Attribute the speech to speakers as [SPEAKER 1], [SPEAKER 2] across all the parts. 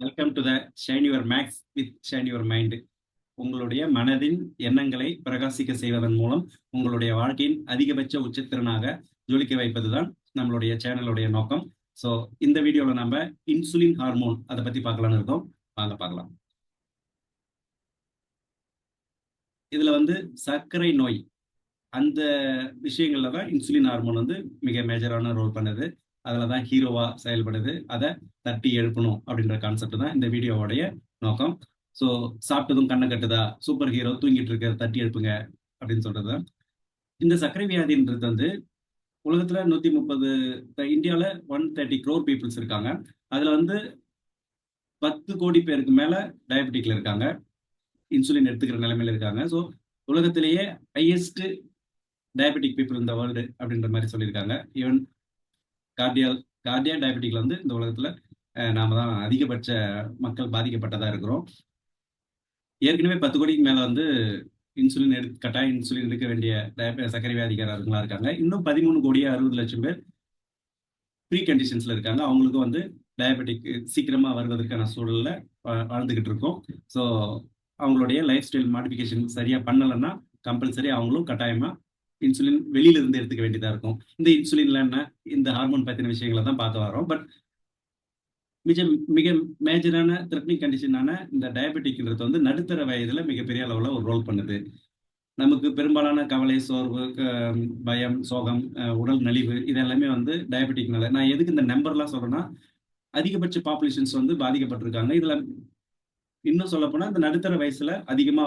[SPEAKER 1] Welcome to the shine your max with shine your mind. உங்களுடைய மனதின் எண்ணங்களை பிரகாசிக்க செய்வதன் மூலம் உங்களுடைய வாழ்க்கையின் அதிகபட்ச உச்சத்திறனாக ஜொலிக்க வைப்பதுதான் நம்மளுடைய சேனலுடைய நோக்கம். ஸோ இந்த வீடியோவில் நம்ம இன்சுலின் ஹார்மோன் அதை பற்றி பார்க்கலான்னு இருக்கோம். வாங்க பார்க்கலாம். இதில் சர்க்கரை நோய் அந்த விஷயங்கள்ல தான் இன்சுலின் ஹார்மோன் மிக மேஜரான ரோல் பண்ணுது. அதில் தான் ஹீரோவா செயல்படுது. அதை தட்டி எழுப்பணும் அப்படின்ற கான்செப்ட் தான் இந்த வீடியோவுடைய நோக்கம். ஸோ சாப்பிட்டதும் கண்ணை கட்டுதா, சூப்பர் ஹீரோ தூங்கிட்டு இருக்க, தட்டி எழுப்புங்க அப்படின்னு சொல்றது. இந்த சர்க்கரை வியாதின்றது உலகத்துல 130, இந்தியாவில் 130 crore பீப்புள்ஸ் இருக்காங்க. அதுல 10 கோடி பேருக்கு மேல டயபெட்டிக்ல இருக்காங்க, இன்சுலின் எடுத்துக்கிற நிலைமையில இருக்காங்க. ஸோ உலகத்திலேயே ஹையஸ்ட் டயபெட்டிக் பீப்புள் இந்த வேர்ல்டு அப்படின்ற மாதிரி சொல்லியிருக்காங்க. ஈவன் கார்டியா டயபெட்டிக்ல இந்த உலகத்துல நாம தான் அதிகபட்ச மக்கள் பாதிக்கப்பட்டதா இருக்கிறோம். ஏற்கனவே 10 கோடிக்கு மேல இன்சுலின் கட்டாய இன்சுலின் எடுக்க வேண்டிய சர்க்கரை வியாதிக்காரர்களா இருக்காங்க. இன்னும் 13 கோடியே 60 லட்சம் பேர் ப்ரீ கண்டிஷன்ஸ்ல இருக்காங்க. அவங்களுக்கும் டயபெட்டிக் சீக்கிரமா வருவதற்கான சூழல்ல வாழ்ந்துகிட்டு இருக்கோம். ஸோ அவங்களுடைய லைஃப் ஸ்டைல் மாடிஃபிகேஷன் சரியா பண்ணலைன்னா கம்பல்சரி அவங்களும் கட்டாயமா இன்சுலின் வெளியில இருந்து எடுத்துக்க வேண்டியதா இருக்கும். இந்த இன்சுலின்ல என்ன, இந்த ஹார்மோன் பத்தின விஷயங்களை தான் பார்க்க வரோம். பட் மிக மேஜரான த்ரெட்னிங் கண்டிஷனான இந்த டயபெட்டிக்ன்றது நடுத்தர வயதுல மிகப்பெரிய அளவுல ஒரு ரோல் பண்ணுது. நமக்கு பெரும்பாலான கவலை, சோர்வு, பயம், சோகம், உடல் நலிவு இதெல்லாமே டயபெட்டிக்னால. நான் எதுக்கு இந்த நம்பர்லாம் சொல்றேன்னா, அதிகபட்ச பாப்புலேஷன்ஸ் பாதிக்கப்பட்டிருக்காங்க. இதுல இன்னும் சொல்ல போனா இந்த நடுத்தர வயசுல அதிகமா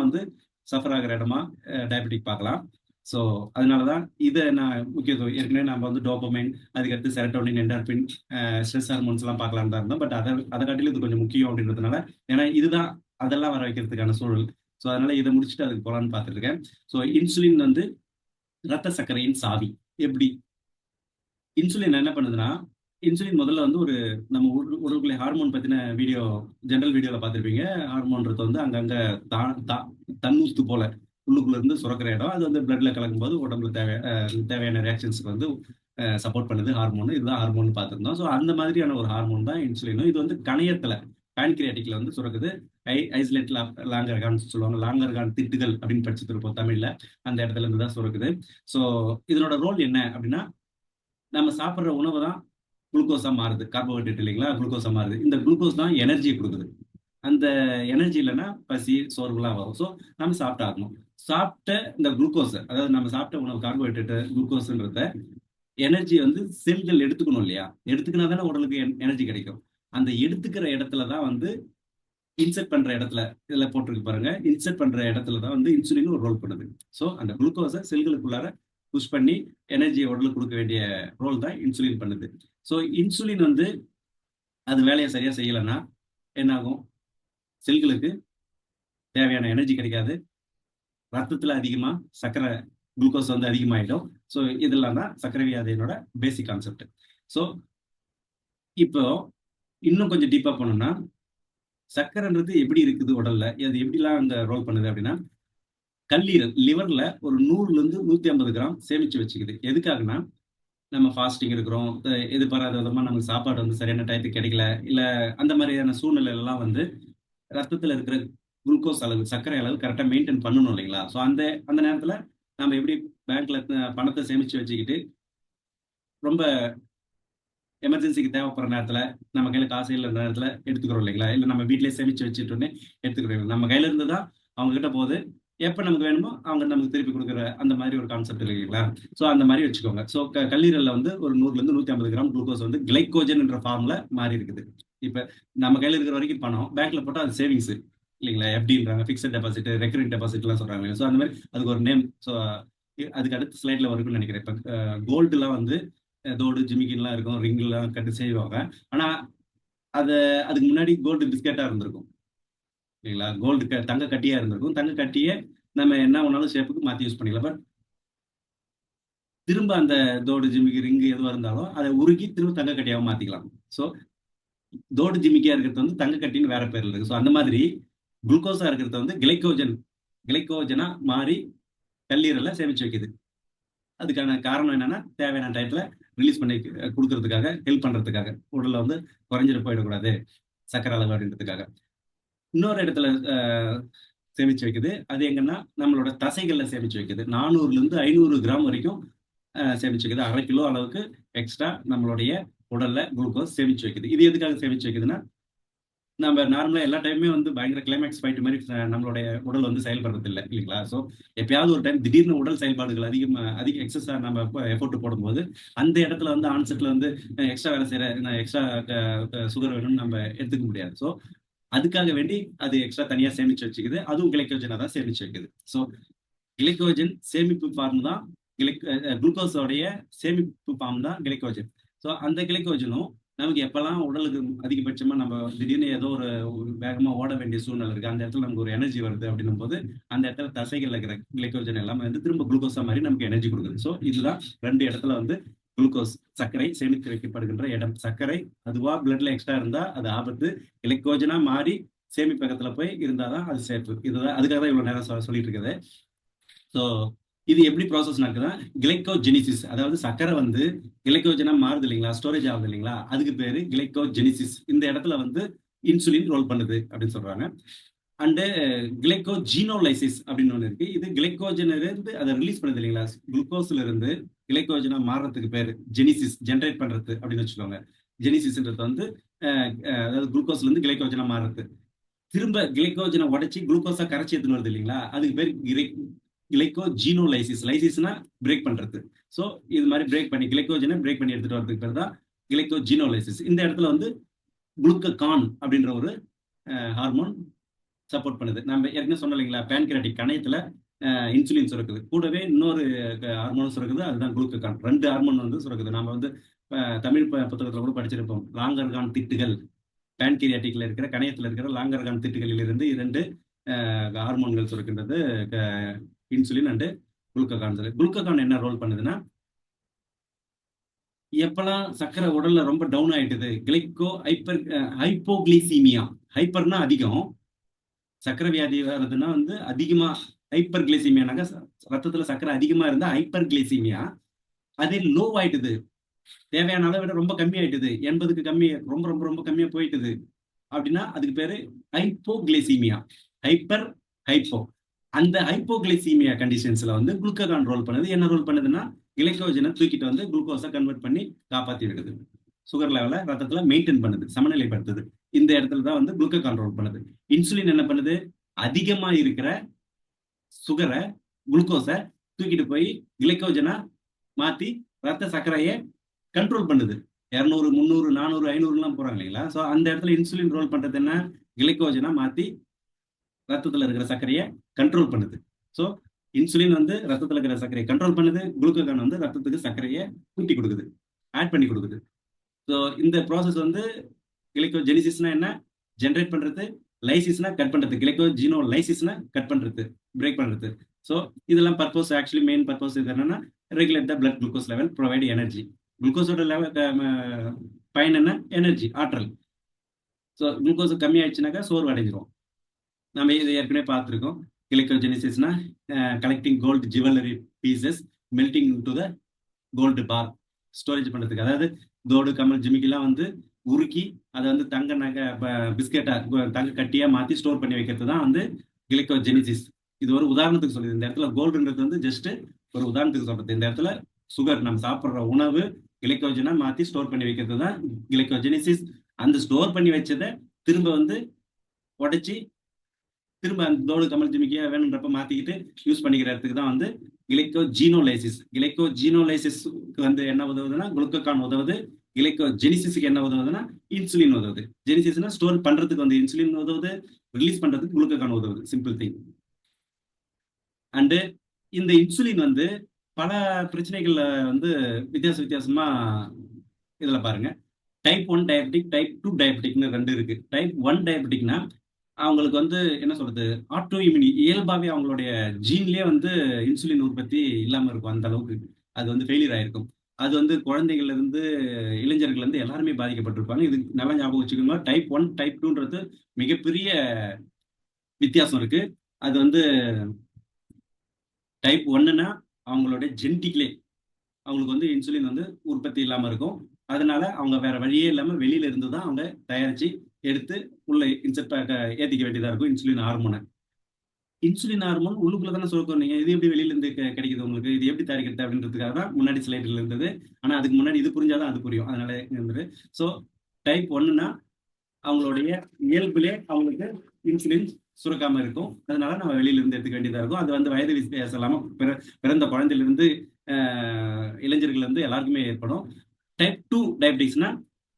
[SPEAKER 1] சஃபர் ஆகிற இடமா டயபெட்டிக் பார்க்கலாம். ஸோ அதனாலதான் இதை நான் முக்கியத்துவம் ஏற்கனவே நம்ம டோபமைன், அதுக்கடுத்து செரட்டோனின், என்டார்பின், ஸ்ட்ரெஸ் ஹார்மோன்ஸ் எல்லாம் பார்க்கலான்னு தான் இருந்தோம். பட் அதை காட்டிலும் இது கொஞ்சம் முக்கியம் அப்படின்றதுனால, ஏன்னா இதுதான் அதெல்லாம் வர வைக்கிறதுக்கான சூழல். ஸோ அதனால இதை முடிச்சுட்டு அதுக்கு போலான்னு பார்த்துட்டு இருக்கேன். ஸோ இன்சுலின் ரத்த சர்க்கரையின் சாவி. எப்படி இன்சுலின் என்ன பண்ணுதுன்னா, இன்சுலின் முதல்ல ஒரு நம்ம உடலுக்குள்ள ஹார்மோன் பத்தின வீடியோ, ஜெனரல் வீடியோல பார்த்துருப்பீங்க. ஹார்மோன்றது அங்கங்க தன்னூத்து போல உள்ளுக்குள்ள இருந்து சுரக்கிற இடம். அது பிளட்ல கலக்கும் போது உடம்புல தேவையான ரியாக்ஷன்ஸ்க்கு சப்போர்ட் பண்ணுது ஹார்மோன். இதுதான் ஹார்மோன் பார்த்துருந்தோம். ஸோ அந்த மாதிரியான ஒரு ஹார்மோன் தான் இன்சுலினும். இது கணையத்துல பேன்கிரியாட்டிக்ல சுரக்குது. ஐசோலேட் லாங்கர்கான் சொல்லுவாங்க. லாங்கர்கான் திட்டுகள் அப்படின்னு படிச்சுட்டு இருப்போம் தமிழ்ல. அந்த இடத்துல இருந்து தான் சுரக்குது. ஸோ இதனோட ரோல் என்ன அப்படின்னா, நம்ம சாப்பிட்ற உணவு தான் குளுக்கோஸா மாறுது. கார்போஹைட்ரேட் இல்லைங்களா, குளுக்கோஸா மாறுது. இந்த குளுக்கோஸ் தான் எனர்ஜி கொடுக்குது. அந்த எனர்ஜி இல்லைன்னா பசி, சோர்வுலாம் வரும். ஸோ நம்ம சாப்பிட்டாகணும். சாப்பிட்ட இந்த குளுக்கோஸ், அதாவது நம்ம சாப்பிட்ட உணவு கார்போஹைட்ரேட், குளுக்கோஸ்ன்றத எனர்ஜி செல்கள் எடுத்துக்கணும் இல்லையா? எடுத்துக்கினா தானே உடலுக்கு எனர்ஜி கிடைக்கும். அந்த எடுத்துக்கிற இடத்துல தான் இன்செர்ட் பண்ற இடத்துல, இதுல போட்டிருக்கு பாருங்க, இன்செர்ட் பண்ற இடத்துல தான் இன்சுலின் ஒரு ரோல் பண்ணுது. ஸோ அந்த குளுக்கோஸை செல்களுக்குள்ளார புஷ் பண்ணி எனர்ஜியை உடலுக்கு கொடுக்க வேண்டிய ரோல் தான் இன்சுலின் பண்ணுது. ஸோ இன்சுலின் அது வேலையை சரியா செய்யலைன்னா என்ன ஆகும்? செல்களுக்கு தேவையான எனர்ஜி கிடைக்காது. ரத்தத்துல அதிகமா சர்க்கரை, குளுக்கோஸ் அதிகமாயிடும். ஸோ இதெல்லாம் தான் சர்க்கரை வியாதியினோட பேசிக் கான்செப்ட். ஸோ இப்போ இன்னும் கொஞ்சம் டீப்பா போனோம்னா, சர்க்கரைன்றது எப்படி இருக்குது உடல்ல, அது எப்படிலாம் அங்க ரோல் பண்ணுது அப்படின்னா, கல்லீரல், லிவர்ல ஒரு 100 இருந்து 150 கிராம் சேமிச்சு வச்சுக்குது. எதுக்காகனா, நம்ம ஃபாஸ்டிங் இருக்கிறோம், எதிர்பாராத விதமா நமக்கு சாப்பாடு சரியான டயத்துக்கு கிடைக்கல, இல்ல அந்த மாதிரியான சூழ்நிலை எல்லாம் ரத்தத்துல இருக்கிற குளுக்கோஸ் அளவு, சர்க்கரை அளவு கரெக்டா மெயின்டைன் பண்ணணும் இல்லைங்களா? ஸோ அந்த அந்த நேரத்துல நம்ம எப்படி பேங்க்ல பணத்தை சேமிச்சு வச்சுக்கிட்டு ரொம்ப எமர்ஜென்சிக்கு தேவைப்படுற நேரத்துல, நம்ம கையில காசு இல்ல நேரத்துல எடுத்துக்கிறோம் இல்லைங்களா? இல்ல நம்ம வீட்லயே சேமிச்சு வச்சுட்டோன்னே எடுத்துக்கிறோம். நம்ம கையில இருந்து தான் அவங்க கிட்ட போகுது. எப்ப நமக்கு வேணுமோ அவங்க நமக்கு திருப்பி கொடுக்குற அந்த மாதிரி ஒரு கான்செப்ட் இல்லைங்களா? ஸோ அந்த மாதிரி வச்சுக்கோங்க. ஸோ கல்லீரல்ல ஒரு 100 இருந்து 150 கிராம் குளுக்கோஸ் கிளைக்கோஜன் என்ற ஃபார்ம்ல மாறி இருக்குது. இப்ப நம்ம கையில இருக்கிற வரைக்கும் பணம் பேங்க்ல போட்டா அது சேவிங்ஸ் இல்லைங்களா? எப்படின்றாங்க, பிக்சட் டெபாசிட், ரெக்கரிங் டெபாசிட் எல்லாம் சொல்றாங்க. ஸோ அந்த மாதிரி அதுக்கு ஒரு நேம். ஸோ அதுக்கு அடுத்த ஸ்லைட்ல வரும்னு நினைக்கிறேன். இப்ப கோல்டு எல்லாம் தோடு, ஜிமிக்கின்லாம் இருக்கும், ரிங்லாம் கட்டி செய்வாங்க. ஆனா அது அதுக்கு முன்னாடி கோல்டு பிஸ்கெட்டா இருந்திருக்கும் இல்லைங்களா? கோல்டு தங்க கட்டியா இருந்திருக்கும். தங்க கட்டியே நம்ம என்ன வேணாலும் ஷேப்புக்கு மாத்தி யூஸ் பண்ணிக்கலாம். பட் திரும்ப அந்த தோடு, ஜிமிக்கி, ரிங்கு எதுவாக இருந்தாலும் அதை உருக்கி திரும்ப தங்க கட்டியாவும் மாத்திக்கலாம். ஸோ தோடு ஜிமிக்கியா இருக்கிறது தங்க கட்டின்னு வேற பேர்ல இருக்கு. ஸோ அந்த மாதிரி குளுக்கோஸா இருக்கிறது கிளைக்கோஜனா மாறி கல்லீரல்ல சேமிச்சு வைக்குது. அதுக்கான காரணம் என்னன்னா, தேவையான டயத்துல ரிலீஸ் பண்ணி கொடுக்கறதுக்காக, ஹெல்ப் பண்றதுக்காக, உடல்ல குறைஞ்சிட்டு போயிடக்கூடாது. சர்க்கரை அளவு அப்படின்றதுக்காக. இன்னொரு இடத்துல சேமிச்சு வைக்குது. அது எங்கன்னா நம்மளோட தசைகள்ல சேமிச்சு வைக்குது. 400ல இருந்து 500 கிராம் வரைக்கும் சேமிச்சு வைக்குது. 1/2 கிலோ அளவுக்கு எக்ஸ்ட்ரா நம்மளுடைய உடல்ல குளுக்கோஸ் சேமிச்சு வைக்குது. இது எதுக்காக சேமிச்சு வைக்குதுன்னா, நம்ம நார்மலா எல்லா டைமுமே வந்து பயங்கர கிளைமேக்ஸ் ஃபைட் மாதிரி நம்மளுடைய உடல் வந்து செயல்படுறது இல்லை இல்லைங்களா? ஸோ எப்பயாவது ஒரு டைம் திடீர்னு உடல் செயல்பாடுகள் அதிக எக்ஸஸா நம்ம எஃபோர்ட் போடும்போது அந்த இடத்துல வந்து ஆன்செட்ல வந்து எக்ஸ்ட்ரா வேலை செய்யற எக்ஸ்ட்ரா சுகர் வேணும்னு நம்ம எடுத்துக்க முடியாது. ஸோ அதுக்காக வேண்டி அது எக்ஸ்ட்ரா தனியா சேமிச்சு வச்சுக்குது. அதுவும் கிளைக்கோஜனை தான் சேமிச்சு வைக்குது. ஸோ கிளைக்கோஜன் சேமிப்பு ஃபார்ம் தான் குளுக்கோஸோடைய சேமிப்பு ஃபார்ம் தான் கிளைக்கோஜன். ஸோ அந்த கிளைக்கோஜனும் நமக்கு எப்பெல்லாம் உடலுக்கு அதிகபட்சமா நம்ம திடீர்னு ஏதோ ஒரு வேகமா ஓட வேண்டிய சூழ்நிலை இருக்கு, அந்த இடத்துல நமக்கு ஒரு எனர்ஜி வருது அப்படின்னும் போது அந்த இடத்துல தசைகள்ல இருக்கிற கிளைக்கோஜன் எல்லாமே வந்து திரும்ப குளுக்கோஸா மாதிரி நமக்கு எனர்ஜி கொடுக்குது. ஸோ இதுதான் 2 இடத்துல வந்து குளுக்கோஸ் சர்க்கரை சேமித்து வைக்கப்படுகின்ற இடம். சர்க்கரை அதுவா பிளட்ல எக்ஸ்ட்ரா இருந்தா அது ஆபத்து, கிளைக்கோஜனா மாறி சேமிப்பகத்துல போய் இருந்தாதான் அது சேஃப். இதுதான் அதுக்காக தான் இவ்வளவு நேரம் சொல்லிட்டு இருக்குது. ஸோ இது எப்படி ப்ராசஸ் நடக்குதுன்னா, கிளைக்கோஜெனிசிஸ், அதாவது சர்க்கரை வந்து கிளைக்கோஜனா மாறுது இல்லைங்களா, ஸ்டோரேஜ் ஆகுது இல்லைங்களா, அதுக்கு பேரு கிளைக்கோஜெனிசிஸ். இந்த இடத்துல வந்து இன்சுலின் ரோல் பண்ணுது அப்படின்னு சொல்றாங்க. அண்டு கிளைக்கோஜீனோலைசிஸ் அப்படின்னு ஒன்று இருக்கு. இது கிளைக்கோஜன் இருந்து அதை ரிலீஸ் பண்ணுது இல்லைங்களா, குளுக்கோஸ்ல இருந்து கிளைக்கோஜனா மாறுறதுக்கு பேரு ஜெனிசிஸ், ஜென்ரேட் பண்றது அப்படின்னு வச்சுக்கோங்க. ஜெனிசிஸ்ன்றது வந்து அதாவது குளுக்கோஸ்ல இருந்து கிளைக்கோஜனா மாறுறது. திரும்ப கிளைக்கோஜனை உடைச்சி குளுக்கோஸா கரைச்சி எடுத்துன்னு வருது இல்லைங்களா, அதுக்கு பேர் கிளைக்கோஜீனோலைசிஸ். லைசிஸ்னா பிரேக் பண்றது. ஸோ இது மாதிரி பிரேக் பண்ணி கிளைக்கோஜனை பிரேக் பண்ணி எடுத்துட்டு வரதுக்கு பேர் தான் கிளைக்கோஜீனோலைசிஸ். இந்த இடத்துல வந்து குளுக்ககான் அப்படின்ற ஒரு ஹார்மோன் சப்போர்ட் பண்ணுது. நம்ம ஏற்கனவே சொன்னோம் இல்லைங்களா, பேன்கிராட்டிக் கணையத்துல இன்சுலின் சுரக்குது, கூடவே இன்னொரு ஹார்மோன் சுரக்குது, அதுதான் குளுக்ககான். 2 ஹார்மோன் வந்து சுரக்குது. நம்ம வந்து தமிழ் புத்தகத்துல கூட படிச்சிருப்போம், லாங்கர்கான் திட்டுகள், பேன்கிரியாட்டிக்ல இருக்கிற கணையத்தில் இருக்கிற லாங்கர்கான் திட்டுகளில் இருந்து 2 ஹார்மோன்கள் சுரக்கின்றது, இன்சுலின் அண்டு குளுக்ககான். குளுக்ககான் என்ன ரோல் பண்ணுதுன்னா, எப்பெல்லாம் சர்க்கரை உடல்ல ரொம்ப டவுன் ஆயிட்டுது, ஹைப்போகிளைசீமியா, ஹைப்பர்னா அதிகம், சர்க்கரை வியாதி வருதுன்னா வந்து அதிகமா, ஹைப்பர் கிளைசீமியானாக்க ரத்தத்துல சர்க்கரை அதிகமா இருந்தா ஹைப்பர் கிளைசீமியா. அதே லோ ஆயிட்டுது, தேவையான அளவை விட ரொம்ப கம்மி ஆயிட்டுது, 80க்கு கம்மி, ரொம்ப ரொம்ப ரொம்ப கம்மியா போயிட்டுது அப்படின்னா அதுக்கு பேரு ஹைப்போகிளைசீமியா. Hyper, hypo. அந்த ஹைப்போகிளைசீமியா கண்டிஷன்ஸ்ல வந்து குளுக்ககான் ரோல் பண்ணுது. என்ன ரோல் பண்ணுதுன்னா, கிளைக்கோஜனை தூக்கிட்டு வந்து குளுக்கோஸை கன்வெர்ட் பண்ணி காப்பாத்தி விடுது, சுகர் லெவலை ரத்தத்துல மெயின்டைன் பண்ணுது, சமநிலைப்படுத்துது. இந்த இடத்துல தான் வந்து குளுக்ககான் ரோல் பண்ணுது. இன்சுலின் என்ன பண்ணுது, அதிகமா இருக்கிற சுகரை, குளுக்கோஸை தூக்கிட்டு போய் கிளைக்கோஜனா மாத்தி ரத்த சர்க்கரையை கண்ட்ரோல் பண்ணுது. 200, 300, 400, 500 போறாங்க இல்லைங்களா. ஸோ அந்த இடத்துல இன்சுலின் ரோல் பண்றது என்ன, கிளைக்கோஜனா மாத்தி ரத்தத்துல இருக்கிற சர்க்கரையை கண்ட்ரோல் பண்ணுது. ஸோ இன்சுலின் வந்து ரத்தத்துல இருக்கிற சர்க்கரையை கண்ட்ரோல் பண்ணுது, குளுக்கோகான் வந்து ரத்தத்துக்கு சர்க்கரையை கூட்டி கொடுக்குது, ஆட் பண்ணி கொடுக்குது. ஸோ இந்த ப்ராசஸ் வந்து கிளைக்கோஜெனிசிஸ்னா என்ன, ஜென்ரேட் பண்றது, லைசிஸ்னா கட் பண்றது, கிளைக்கோஜீனோ லைசிஸ்னா கட் பண்றது, பிரேக் பண்றது. ஸோ இதெல்லாம் பர்பஸ், ஆக்சுவலி மெயின் பர்பஸ் இது என்னன்னா, regulate the blood glucose level, provide energy. குளுக்கோஸோட லெவல் பயன் என்ன, எனர்ஜி, ஆற்றல். ஸோ குளுக்கோஸ் கம்மி ஆயிடுச்சுனாக்கா சோர்வு அடைஞ்சிரும். நம்ம இதை ஏற்கனவே பார்த்துருக்கோம். கிளைக்கோஜெனிசிஸ்னா collecting gold jewellery pieces, melting to the gold bar, storage பண்ணுறதுக்கு. அதாவது தோடு, கமல், ஜிமிக்கெல்லாம் வந்து உருக்கி அதை வந்து தங்க நகை பிஸ்கெட்டா, தங்க கட்டியா மாற்றி ஸ்டோர் பண்ணி வைக்கிறது தான் வந்து கிளைக்கோஜெனிசிஸ். இது ஒரு உதாரணத்துக்கு சொல்லுது. இந்த இடத்துல கோல்டுன்றது வந்து ஜஸ்ட் ஒரு உதாரணத்துக்கு சொல்றது. இந்த இடத்துல சுகர், நம்ம சாப்பிட்ற உணவு கிளைக்கோஜனா மாற்றி ஸ்டோர் பண்ணி வைக்கிறது தான் கிளைக்கோஜெனிசிஸ். அந்த ஸ்டோர் பண்ணி வச்சதை திரும்ப வந்து உடைச்சி திரும்ப அந்த தோடு, கமல், ஜிமிக்கியா வேணுன்றப்ப மாத்திக்கிட்டு யூஸ் பண்ணிக்கிறதுக்கு தான் வந்து கிளைக்கோஜீனோலைசிஸ். கிளைக்கோஜீனோலைசிஸ்க்கு வந்து என்ன உதவுதுன்னா குளுக்ககான் உதவுது. கிளைக்கோஜெனிசிஸ்க்கு என்ன உதவுதுன்னா இன்சுலின் உதவுது. ஜெனிசிஸ்னா ஸ்டோர் பண்றதுக்கு வந்து இன்சுலின் உதவுது, ரிலீஸ் பண்றதுக்கு குளுக்ககான் உதவுது. Simple thing. அண்டு இந்த இன்சுலின் வந்து பல பிரச்சனைகள்ல வந்து வித்தியாசமா இதுல பாருங்க. டைப் 1 டயபெட்டிக், டைப் 2 டயபெட்டிக்னு 2 இருக்கு. டைப் 1 டயபெட்டிக்னா அவங்களுக்கு வந்து என்ன சொல்றது, ஆட்டோ இம்யூனி, இயல்பாவே அவங்களுடைய ஜீன்லயே வந்து இன்சுலின் உற்பத்தி இல்லாம இருக்கும். அந்த அளவுக்கு அது வந்து ஃபெயிலியர் ஆயிருக்கும். அது வந்து குழந்தைகள்ல இருந்து இளைஞர்கள் இருந்து எல்லாருமே பாதிக்கப்பட்டிருப்பாங்க. இது நல்லா ஞாபகம் வச்சுக்கோங்க. டைப் 1, டைப் 2ன்றது மிகப்பெரிய வித்தியாசம் இருக்கு. அது வந்து டைப் 1ன்னா அவங்களுடைய ஜெனட்டிக்லே அவங்களுக்கு வந்து இன்சுலின் வந்து உற்பத்தி இல்லாம இருக்கும். அதனால அவங்க வேற வழியே இல்லாம வெளியில இருந்து தான் அவங்க தயாரிச்சு எடுத்து உள்ள இன்செர்ட் ஏத்திக்க வேண்டியதா இருக்கும் இன்சுலின் ஹார்மோனை. இன்சுலின் ஹார்மோன் உள்ளுக்குள்ள தானே சுரக்கும். நீங்க இது எப்படி வெளியில இருந்து கிடைக்குது உங்களுக்கு, இது எப்படி தயாரிக்கிறது அப்படின்றதுக்காக தான் முன்னாடி ஸ்லைடில் இருந்தது. ஆனா அதுக்கு முன்னாடி இது புரிஞ்சாதான் அது புரியும். அதனால இருந்தது. ஸோ டைப் ஒன்னுனா அவங்களுடைய இயல்பிலே அவங்களுக்கு இன்சுலின் சுரக்காம இருக்கும். அதனால நம்ம வெளியில இருந்து எடுத்துக்க வேண்டியதா இருக்கும். அது வந்து வயது வித்தியாசம் இல்லாம பிறந்த குழந்தையிலிருந்து இளைஞர்கள் வந்து எல்லாருக்குமே ஏற்படும். டைப் 2 டயபிட்டிக்ஸ்னா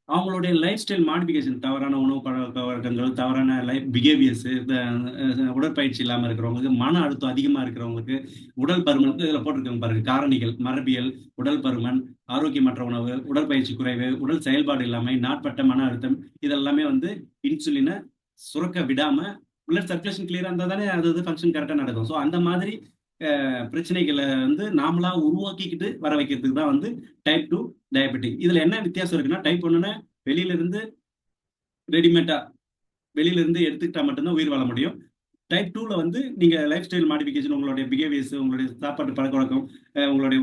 [SPEAKER 1] அவங்களுடைய லைஃப் ஸ்டைல் மாடிஃபிகேஷன், தவறான உணவு பழக்க வழக்கங்கள், தவறான லைஃப் பிஹேவியர்ஸ், உடற்பயிற்சி இல்லாமல் இருக்கிறவங்களுக்கு, மன அழுத்தம் அதிகமா இருக்கிறவங்களுக்கு, உடல் பருமன் இதுல போட்டிருக்காங்க பாருங்க காரணிகள், மரபியல், உடல் பருமன், ஆரோக்கியமற்ற உணவு, உடற்பயிற்சி குறைவு, உடல் செயல்பாடு இல்லாமை, நாட்பட்ட மன அழுத்தம், இதெல்லாமே வந்து இன்சுலினை சுரக்க விடாம பிளட் சர்க்குலேஷன் கிளியரா இருந்தா தானே அது ஃபங்க்ஷன் கரெக்டா நடக்கும். ஸோ அந்த மாதிரி பிரச்சனைகளை வந்து நாமளா உருவாக்கிக்கிட்டு வர வைக்கிறதுக்கு தான் வந்து டைப் 2 டயபெட்டிக். இதுல என்ன வித்தியாசம் இருக்குன்னா, டைப் 1 வெளியில இருந்து ரெடிமேடா வெளியில இருந்து எடுத்துக்கிட்டா மட்டும்தான் உயிர் வாழ முடியும். டைப் 2ல வந்து நீங்க லைஃப் ஸ்டைல் மாடிஃபிகேஷன், உங்களுடைய பிஹேவியர்ஸ், உங்களுடைய சாப்பாட்டு பழக்க வழக்கம், உங்களுடைய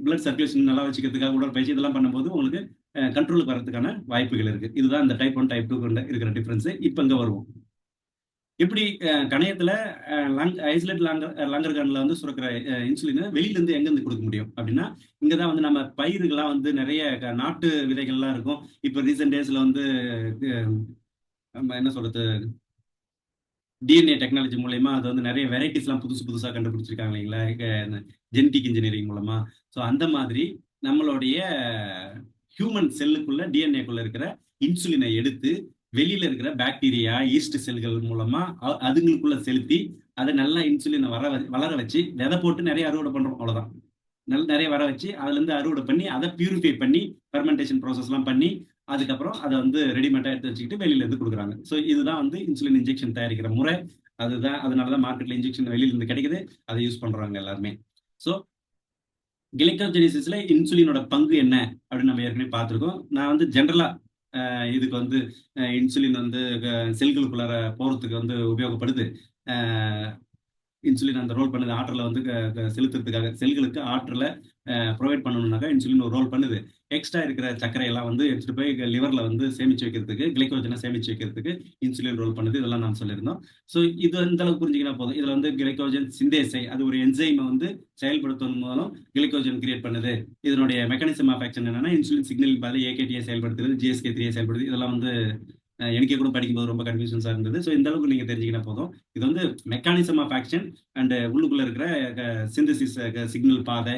[SPEAKER 1] பிளட் சர்க்குலேஷன் நல்லா வச்சுக்கிறதுக்காக உடற்பயிற்சி இதெல்லாம் பண்ணும்போது உங்களுக்கு கண்ட்ரோலுக்கு வரதுக்கான வாய்ப்புகள் இருக்கு. இதுதான் இந்த டைப் 1 டைப் 2 இருக்கிற டிஃபரன்ஸ். இப்ப இங்க வருவோம். எப்படி கணையத்துல ஐசோலேட் லாங்கர் கன்ல வந்து சுரக்கிற இன்சுலினை வெளியில இருந்து எங்க இருந்து கொடுக்க முடியும் அப்படின்னா, இங்கதான் வந்து நம்ம பயிர்கள்லாம் வந்து நிறைய நாட்டு விதைகள்லாம் இருக்கும். இப்ப ரீசெண்ட் டேஸ்ல வந்து நம்ம என்ன சொல்றது, டிஎன்ஏ டெக்னாலஜி மூலயமா அது வந்து நிறைய வெரைட்டிஸ் எல்லாம் புதுசு புதுசா கண்டுபிடிச்சிருக்காங்க இல்லைங்களா, ஜெனடிக் இன்ஜினியரிங் மூலமா. ஸோ அந்த மாதிரி நம்மளுடைய ஹியூமன் செல்லுக்குள்ள டிஎன்ஏக்குள்ள இருக்கிற இன்சுலினை எடுத்து வெளியில இருக்கிற பாக்டீரியா, ஈஸ்ட் செல்கள் மூலமா அதுங்களுக்குள்ள செலுத்தி அதை நல்லா இன்சுலினை வளர வச்சு விதை போட்டு நிறைய அறுவடை பண்றோம். அவ்வளவுதான். நிறைய வர வச்சு அதுல இருந்து அறுவடை பண்ணி அதை பியூரிஃபை பண்ணி ஃபெர்மெண்டேஷன் ப்ராசஸ் எல்லாம் பண்ணி அதுக்கப்புறம் அதை வந்து ரெடிமேடா எடுத்து வச்சுக்கிட்டு வெளியில இருந்து கொடுக்குறாங்க. ஸோ இதுதான் வந்து இன்சுலின் இன்ஜெக்ஷன் தயாரிக்கிற முறை. அதுதான், அதனாலதான் மார்க்கெட்ல இன்ஜெக்ஷன் வெளியில இருந்து கிடைக்குது, அதை யூஸ் பண்றாங்க எல்லாருமே. ஸோ கிளைகோஜெனிசிஸ்ல இன்சுலினோட பங்கு என்ன அப்படின்னு நம்ம ஏற்கனவே பார்த்துருக்கோம். நான் வந்து ஜென்ரலா இதுக்கு வந்து இன்சுலின் வந்து செல்களுக்குள்ளார போறதுக்கு வந்து உபயோகப்படுது. இன்சுலின் அந்த ரோல் பண்ணுது ஆற்றலை வந்து செலுத்துறதுக்காக, செல்களுக்கு ஆற்றலை ப்ரொவைட் பண்ணணும்னாக்கா இன்சுலின் ஒரு ரோல் பண்ணுது. எக்ஸ்ட்ரா இருக்கிற சர்க்கரை எல்லாம் வந்து எடுத்துட்டு போய் லிவர்ல வந்து சேமிச்சு வைக்கிறதுக்கு, கிளைக்கோஜனை சேமிச்சு வைக்கிறதுக்கு இன்சுலின் ரோல் பண்ணுது. இதெல்லாம் நாம் சொல்லியிருந்தோம். ஸோ இது இந்த அளவுக்கு புரிஞ்சுக்கினா போதும். இதுல வந்து கிளைக்கோஜன் சிந்தேசை, அது ஒரு என்சைமை வந்து செயல்படுத்துவதன் மூலம் கிளைக்கோஜன் கிரியேட் பண்ணுது. இதனுடைய மெக்கானிசம் ஆஃப் ஆக்ஷன் என்னன்னா, இன்சுலின் சிக்னல் பாதி ஏகேடியை செயல்படுத்துறது, ஜிஎஸ்கே3 செயல்படுது. இதெல்லாம் வந்து எனக்கே கூட படிக்கும்போது ரொம்ப கன்ஃபியூஷன்ஸா இருந்தது. ஸோ இந்த அளவுக்கு நீங்க தெரிஞ்சுக்கினா போதும். இது வந்து மெக்கானிசம் ஆஃப் ஆக்ஷன் அண்ட் உள்ளுக்குள்ள இருக்கிற சிந்தசிஸ் சிக்னல் பாதை,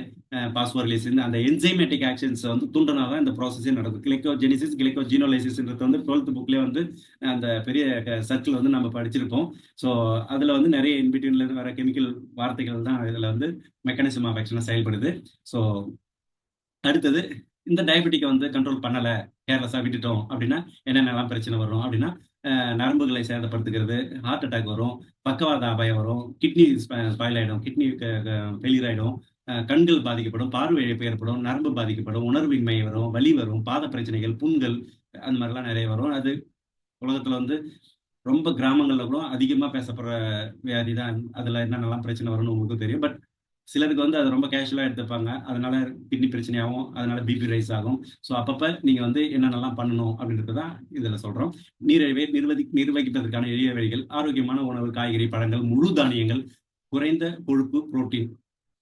[SPEAKER 1] பாஸ்போரிலேஸ், அந்த என்சைமேட்டிக் ஆக்ஷன்ஸ் வந்து தூண்டனால தான் இந்த ப்ராசஸே நடக்கும். கிளைக்கோஜெனிசிஸ், கிளைக்கோஜினோலைசிஸ்ன்றது வந்து 12th புக்லேயே வந்து அந்த பெரிய சர்க்கிள் வந்து நம்ம படிச்சிருப்போம். ஸோ அதுல வந்து நிறைய இன்பிட்வீன்ல இருந்து வர கெமிக்கல் வார்த்தைகள் தான் இதுல வந்து மெக்கானிசம் ஆஃப் ஆக்ஷனா செயல்படுது. ஸோ அடுத்தது, இந்த டயபெட்டிக்கை வந்து கண்ட்ரோல் பண்ணல, கேர்லெஸ்ஸா விட்டுட்டோம் அப்படின்னா என்னென்னலாம் பிரச்சனை வரும் அப்படின்னா, நரம்புகளை சேதப்படுத்துகிறது, ஹார்ட் அட்டாக் வரும், பக்கவாத அபாயம் வரும், கிட்னி ஸ்பாயில் ஆயிடும், கிட்னி ஃபெயிலியர் ஆயிடும், கண்கள் பாதிக்கப்படும், பார்வை இழப்பு ஏற்படும், நரம்பு பாதிக்கப்படும், உணர்வின்மை வரும், வலி வரும், பாத பிரச்சனைகள், புண்கள், அந்த மாதிரிலாம் நிறைய வரும். அது உலகத்துல வந்து ரொம்ப கிராமங்கள்ல கூட அதிகமா பேசப்படுற வியாதி தான். அதுல என்னென்னலாம் பிரச்சனை வரும்னு உங்களுக்கு தெரியும். பட் சிலருக்கு வந்து அது ரொம்ப கேஷுவலா எடுத்துப்பாங்க. அதனால கிட்னி பிரச்சனையாகும், அதனால பிபி ரைஸ் ஆகும். ஸோ அப்பப்ப நீங்க வந்து என்னென்னலாம் பண்ணணும் அப்படின்றது தான் இதுல சொல்றோம். நீரிழிவை நிர்வகிப்பதற்கான எளிய வழிகள்: ஆரோக்கியமான உணவு, காய்கறி, பழங்கள், முழு தானியங்கள், குறைந்த கொழுப்பு, புரோட்டீன்,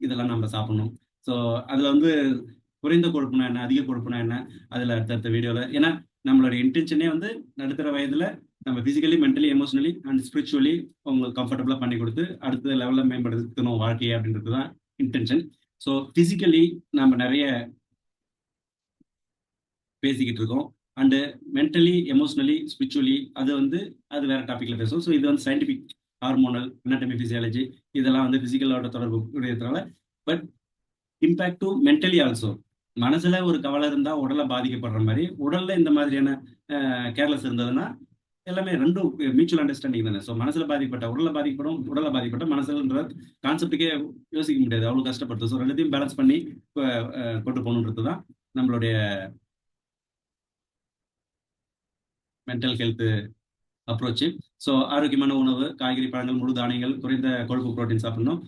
[SPEAKER 1] இதெல்லாம் நம்ம சாப்பிடணும். ஸோ அதுல வந்து குறைந்த கொழுப்புனா என்ன, அதிக கொழுப்புனா என்ன, அதுல அடுத்தடுத்த வீடியோல, ஏன்னா நம்மளுடைய இன்டென்ஷனே வந்து நடுத்தர வயதுல நம்ம physically, mentally, emotionally and spiritually உங்களுக்கு கம்ஃபர்டபுளா பண்ணி கொடுத்து அடுத்த லெவல்ல மேம்படுத்தணும் வாழ்க்கையை அப்படின்றது தான் இன்டென்ஷன். ஸோ பிசிக்கலி நம்ம நிறைய பேசிக்கிட்டு இருக்கோம். அண்டு மென்டலி, எமோஷனலி, ஸ்பிரிச்சுவலி அது வேற டாபிக்ல பேசுவோம். ஸோ இது வந்து சயின்டிபிக், ஹார்மோனல், அனாட்டமி, பிசியாலஜி, இதெல்லாம் வந்து பிசிக்கலோட தொடர்பு உடையதுனால. But impact to mentally also. மனசுல ஒரு கவலை இருந்தா உடலை பாதிக்கப்படுற மாதிரி, உடல்ல இந்த மாதிரியான கேர்லெஸ் இருந்ததுன்னா எல்லாமே ரெண்டும் மியூச்சுவல் அண்டர்ஸ்டாண்டிங் தானே. ஸோ மனசுல பாதிக்கப்பட்ட உடல்ல பாதிக்கப்படும், உடல்ல பாதிக்கப்பட்ட மனசுன்ற கான்செப்டுக்கே யோசிக்க முடியாது, அவ்வளவு கஷ்டப்படுது. ஸோ ரெண்டுத்தையும் பேலன்ஸ் பண்ணி கொண்டு போகணுன்றது தான் நம்மளுடைய மென்டல் ஹெல்த் அப்ரோச். ஸோ ஆரோக்கியமான உணவு, காய்கறி, பழங்கள், முழு தானியங்கள், குறைந்த கொழுப்பு, புரோட்டீன் சாப்பிடணும்.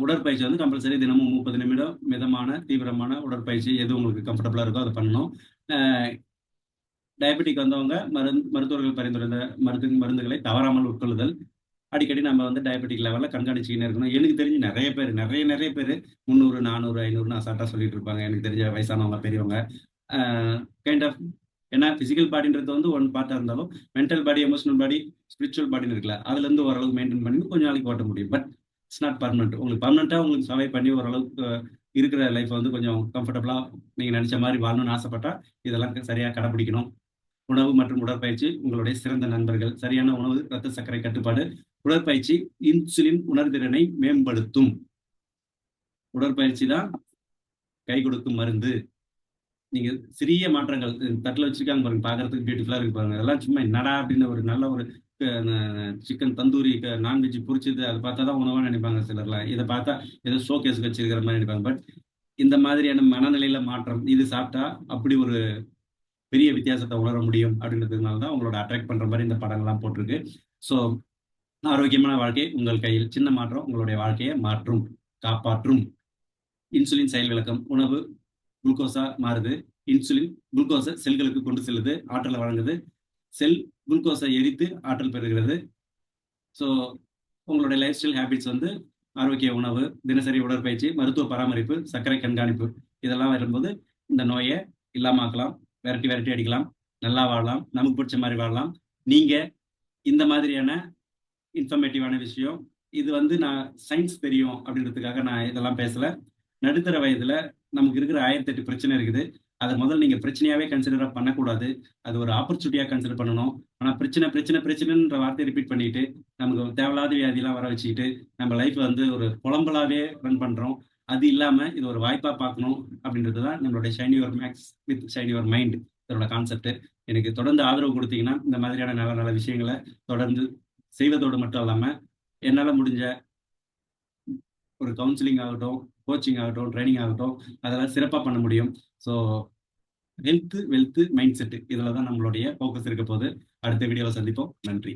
[SPEAKER 1] உடற்பயிற்சி வந்து கம்பல்சரி தினமும் 30 நிமிடம் மிதமான தீவிரமான உடற்பயிற்சி எது உங்களுக்கு கம்ஃபர்டபுளா இருக்கோ அதை பண்ணணும். டயபெட்டிக் வந்தவங்க மருத்துவர்கள் பரிந்துரைத்த மருந்துகளை தவறாமல் உட்கொள்ளுதல். அடிக்கடி நம்ம வந்து டயபெட்டிக் லெவல்ல கண்காணிச்சுக்கினே இருக்கணும். எனக்கு தெரிஞ்சு நெறைய பேர், நெறைய பேரு 300, 400, 500ன்னு அசால்ட்டா சொல்லிட்டு இருப்பாங்க. எனக்கு தெரிஞ்ச வயசானவங்க, பெரியவங்க. அ கைண்ட் ஆஃப் ஏன்னா பிசிக்கல் பாடின்றது வந்து ஒன் பார்ட்டா இருந்தாலும், மென்டல் பாடி, எமோஷனல் பாடி, ஸ்பிரிச்சுவல் பாடின்னு இருக்குல்ல. அதுலருந்து ஓரளவுக்கு மெயின்டெயின் பண்ணி கொஞ்ச நாளைக்கு ஓட்ட முடியும். But it's not permanent. உங்களுக்கு பெர்மனன்ட்டா உங்களுக்கு சர்வை பண்ணி ஓரளவுக்கு இருக்கிற லைஃப் வந்து கொஞ்சம் கம்ஃபர்டபுளா நீங்க நெனச்ச மாரி வாழணும்னு ஆசைப்பட்டா, இதெல்லாம் சரியா கடைபிடிக்கணும். உணவு மற்றும் உடற்பயிற்சி உங்களுடைய சிறந்த நண்பர்கள். சரியான உணவு, ரத்த சர்க்கரை கட்டுப்பாடு, உடற்பயிற்சி இன்சுலின் உணர்திறனை மேம்படுத்தும். உடற்பயிற்சி தான் கை கொடுக்கும் மருந்து. நீங்க சிறிய மாற்றங்கள் தட்டுல வச்சிருக்காங்க பாருங்க, பார்க்கறதுக்கு பியூட்டிஃபுல்லா இருக்கு பாருங்க. அதெல்லாம் சும்மா என்னடா அப்படின்னு ஒரு நல்ல ஒரு சிக்கன் தந்தூரி நான்வெஜ் பொரிச்சது அதை பார்த்தா தான் உணவா நினைப்பாங்க சிலர்லாம். இதை பார்த்தா ஏதோ ஷோகேஸ்க்கு வச்சிருக்கிற மாதிரி நினைப்பாங்க. பட் இந்த மாதிரியான மனநிலையில மாற்றம் இது சாப்பிட்டா அப்படி ஒரு பெரிய வித்தியாசத்தை உணர முடியும் அப்படின்றதுனால தான் உங்களோட அட்ராக்ட் பண்ற மாதிரி இந்த படங்கள்லாம் போட்டிருக்கு. ஸோ ஆரோக்கியமான வாழ்க்கை உங்கள் கையில். சின்ன மாற்றம் உங்களுடைய வாழ்க்கையை மாற்றும், காப்பாற்றும். இன்சுலின் செயல் விளக்கம். உணவு குளுக்கோஸா மாறுது. இன்சுலின் குளுக்கோஸை செல்களுக்கு கொண்டு செல்லுது, ஆற்றலை வழங்குது. செல் குளுக்கோஸை எரித்து ஆற்றல் பெறுகிறது. ஸோ உங்களுடைய லைஃப் ஸ்டைல் ஹேபிட்ஸ் வந்து ஆரோக்கிய உணவு, தினசரி உடற்பயிற்சி, மருத்துவ பராமரிப்பு, சர்க்கரை கண்காணிப்பு இதெல்லாம் வரும்போது இந்த நோயை இல்லாம ஆக்கலாம். விரட்டி விரட்டி அடிக்கலாம். நல்லா வாழலாம். நமக்கு பிடிச்ச மாதிரி வாழலாம். நீங்க இந்த மாதிரியான இன்ஃபர்மேட்டிவான விஷயம். இது வந்து நான் சயின்ஸ் தெரியும் அப்படின்றதுக்காக நான் இதெல்லாம் பேசல. நடுத்தர வயதுல நமக்கு இருக்கிற 1008 பிரச்சனை இருக்குது. அத முதல்ல நீங்க பிரச்சனையாவே கன்சிடரா பண்ணக்கூடாது. அது ஒரு ஆப்பர்ச்சுனிட்டியா கன்சிடர் பண்ணணும். ஆனா பிரச்சனைன்ற வார்த்தைய ரிப்பீட் பண்ணிட்டு, நமக்கு தேவையில்லாத வியாதிலாம் வர வச்சுக்கிட்டு, நம்ம லைஃப் வந்து ஒரு புலம்பலாவே ரன் பண்றோம். அது இல்லாம இது ஒரு வாய்ப்பா பார்க்கணும் அப்படின்றது தான் நம்மளுடைய shine your max with shine your mind இதோட கான்செப்ட். எனக்கு தொடர்ந்து ஆதரவு குடுத்தீங்கன்னா, இந்த மாதிரியான நல்ல நல்ல விஷயங்கள தொடர்ந்து செய்வதோடு மட்டும் இல்லாம, என்னால முடிஞ்ச ஒரு கவுன்சிலிங் ஆகட்டும், கோச்சிங் ஆகட்டும், ட்ரெய்னிங் ஆகட்டும், அதெல்லாம் சிறப்பா பண்ண முடியும். So health, wealth, mind set இதுல தான் நம்மளுடைய ஃபோக்கஸ் இருக்க போது. அடுத்த வீடியோல சந்திப்போம். நன்றி.